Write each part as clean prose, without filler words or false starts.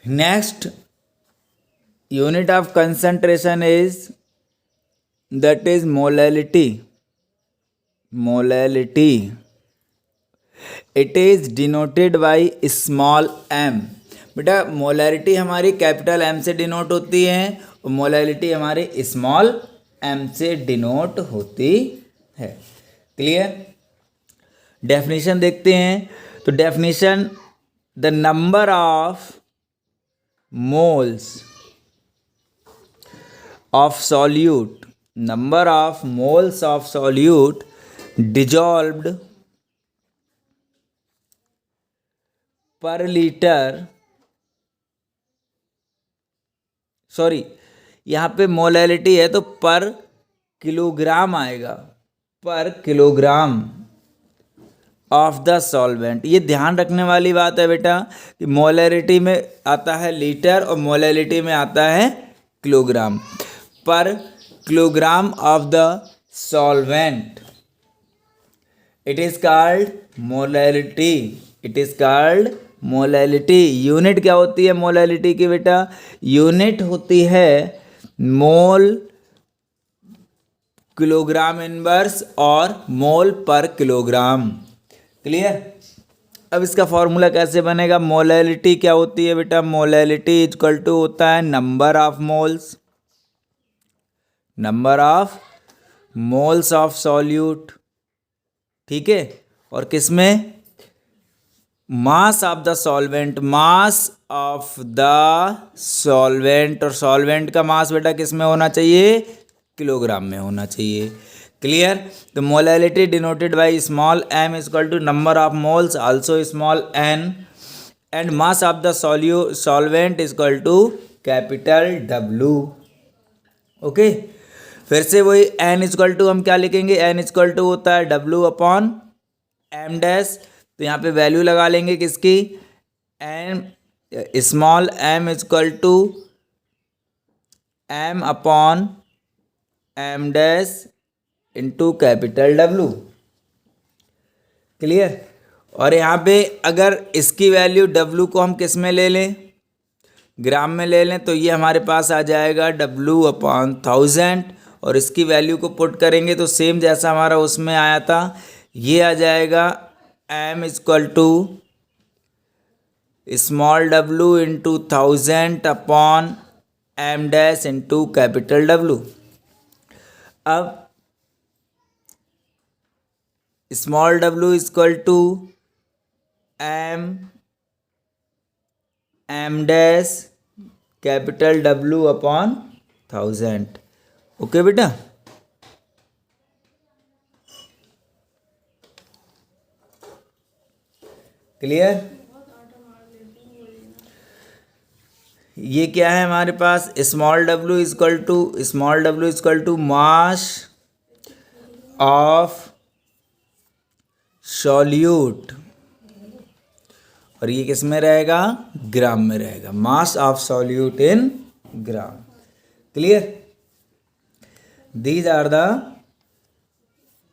Next unit of concentration is that is molality. It is denoted by small m. बेटा molality हमारी capital M से denote होती है और मोलैलिटी हमारी स्मॉल m से डिनोट होती है। क्लियर? डेफिनेशन देखते हैं। तो definition, the number of moles of solute, number of moles of solute dissolved per liter, sorry यहाँ पे मोलैलिटी है तो पर किलोग्राम आएगा, पर किलोग्राम ऑफ द सॉल्वेंट। ये ध्यान रखने वाली बात है बेटा कि मोलैलिटी में आता है लीटर और मोलैलिटी में आता है किलोग्राम। पर kilogram of the solvent it is called molality. It is called molality. Unit क्या होती है मोलैलिटी की बेटा? यूनिट होती है मोल किलोग्राम इनवर्स और मोल पर किलोग्राम। क्लियर? अब इसका फॉर्मूला कैसे बनेगा? मोलैलिटी क्या होती है बेटा? मोलैलिटी इक्वल टू होता है number of moles, number of moles of solute. ठीक है? और किसमें? मास of the solvent, mass of the solvent. और सॉल्वेंट का मास बेटा किसमें होना चाहिए? किलोग्राम में होना चाहिए। क्लियर? तो molality denoted by small m equal to number of moles also small n and mass of the solvent equal to capital W। Okay, फिर से वही n इक्वल टू हम क्या लिखेंगे? n इक्वल टू होता है W अपॉन m डैश। तो यहाँ पे वैल्यू लगा लेंगे किसकी? n small m equal to m upon m dash into capital W। Clear? और यहाँ पे अगर इसकी वैल्यू W को हम किस में ले लें? ग्राम में ले लें तो ये हमारे पास आ जाएगा W अपॉन 1000 और इसकी वैल्यू को पुट करेंगे तो सेम जैसा हमारा उसमें आया था, ये आ जाएगा m equal to small w into 1000 upon m dash into capital W। अब small w equal to m dash capital W upon 1000। Okay बेटा? क्लियर? ये क्या है हमारे पास? Small w equal to mass of solute और ये किस में रहेगा? ग्राम में रहेगा। Mass of solute in gram. Clear? These are the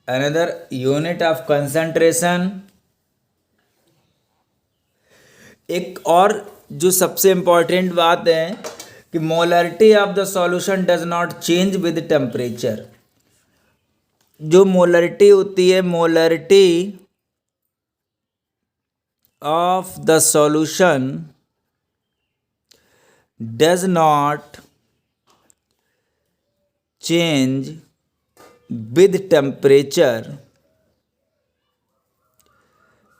another unit of concentration। एक और जो सबसे इम्पॉर्टेंट बात है कि molality of the solution does not change with temperature. जो मोलैलिटी होती है, molality of the solution does not change with temperature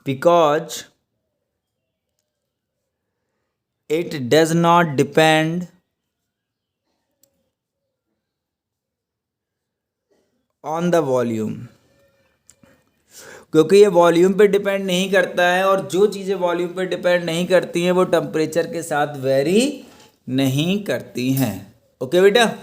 because it does not depend on the volume। क्योंकि ये वॉल्यूम पे डिपेंड नहीं करता है और जो चीज़ें वॉल्यूम पे डिपेंड नहीं करती हैं वो टेम्परेचर के साथ वेरी नहीं करती हैं। ओके बेटा?